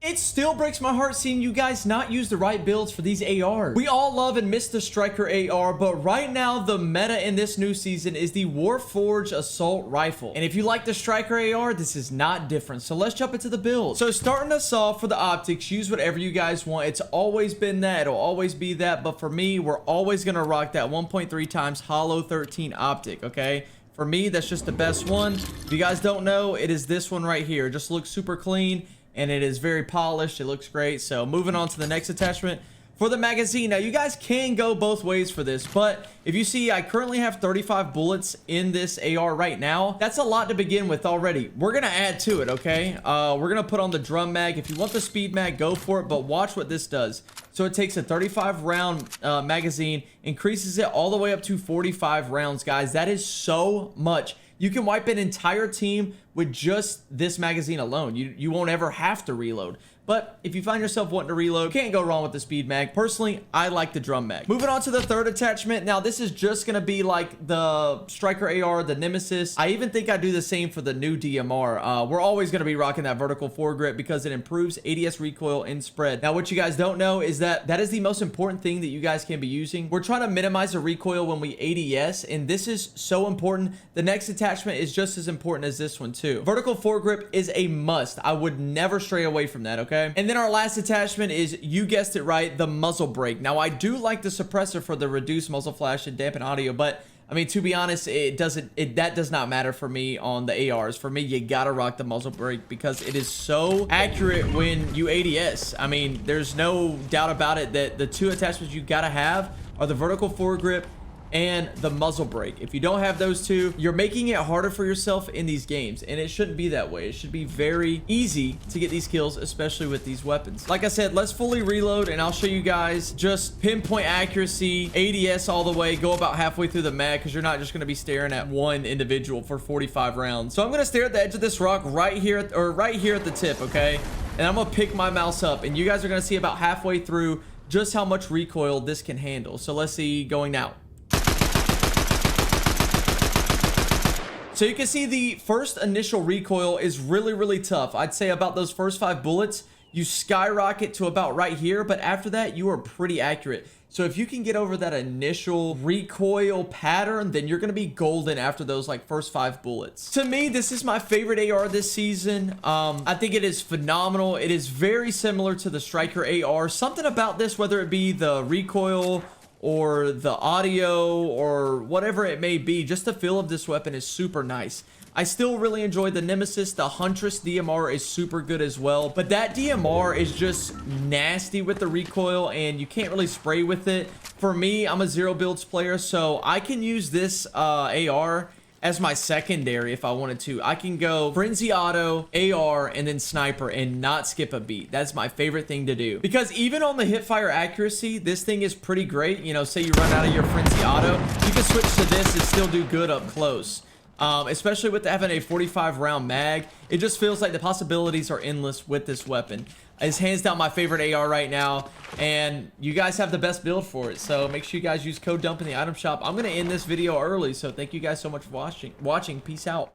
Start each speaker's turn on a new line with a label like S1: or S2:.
S1: It still breaks my heart seeing you guys not use the right builds for these ARs. We all love and miss the Striker AR, but right now the meta in this new season is the WARFORGED Assault Rifle. And if you like the Striker AR, this is not different. So let's jump into the build. So starting us off for the optics, use whatever you guys want. It's always been that. It'll always be that. But for me, we're always going to rock that 1.3 times Holo 13 optic, okay? For me, that's just the best one. If you guys don't know, it is this one right here. It just looks super clean and it is very polished. It looks great. So moving on to the next attachment. For the magazine, now you guys can go both ways for this, but if you see, I currently have 35 bullets in this AR right now. That's a lot to begin with already. We're gonna add to it, okay? We're gonna put on the drum mag. If you want the speed mag, go for it, but watch what this does. So it takes a 35 round magazine, increases it all the way up to 45 rounds, guys. That is so much. You can wipe an entire team with just this magazine alone. You won't ever have to reload. But if you find yourself wanting to reload, you can't go wrong with the speed mag. Personally, I like the drum mag. Moving on to the third attachment. Now, this is just going to be like the Striker AR, the Nemesis. I even think I do the same for the new DMR. We're always going to be rocking that vertical foregrip because it improves ADS recoil and spread. Now, what you guys don't know is that is the most important thing that you guys can be using. We're trying to minimize the recoil when we ADS, and this is so important. The next attachment is just as important as this one too. Vertical foregrip is a must. I would never stray away from that, okay? And then our last attachment is, you guessed it right, the muzzle brake. Now, I do like the suppressor for the reduced muzzle flash and dampen audio, but I mean, to be honest, that does not matter for me on the ARs. For me, you gotta rock the muzzle brake because it is so accurate when you ADS. I mean, there's no doubt about it that the two attachments you gotta have are the vertical foregrip and the muzzle brake. If you don't have those two, you're making it harder for yourself in these games, and it shouldn't be that way. It should be very easy to get these kills, especially with these weapons. Like I said, let's fully reload and I'll show you guys just pinpoint accuracy, ADS all the way, go about halfway through the mag, because you're not just going to be staring at one individual for 45 rounds. So I'm going to stare at the edge of this rock right here at the tip, okay? And I'm going to pick my mouse up, and you guys are going to see about halfway through just how much recoil this can handle. So let's see, going now. So you can see the first initial recoil is really, really tough. I'd say about those first 5 bullets, you skyrocket to about right here, but after that, you are pretty accurate. So if you can get over that initial recoil pattern, then you're going to be golden after those like first 5 bullets. To me, this is my favorite AR this season. I think it is phenomenal. It is very similar to the Striker AR. Something about this, whether it be the recoil or the audio or whatever it may be, just the feel of this weapon is super nice. I still really enjoy the Nemesis. The Huntress DMR is super good as well, but that DMR is just nasty with the recoil and you can't really spray with it. For me, I'm a zero builds player, so I can use this AR as my secondary if I wanted to. I can go Frenzy Auto, AR, and then Sniper and not skip a beat. That's my favorite thing to do. Because even on the hipfire accuracy, this thing is pretty great. You know, say you run out of your Frenzy Auto, you can switch to this and still do good up close. Especially with having a 45 round mag, it just feels like the possibilities are endless with this weapon. It's hands down my favorite AR right now, and you guys have the best build for it, so make sure you guys use code DUMP in the item shop. I'm going to end this video early, so thank you guys so much for watching. Peace out.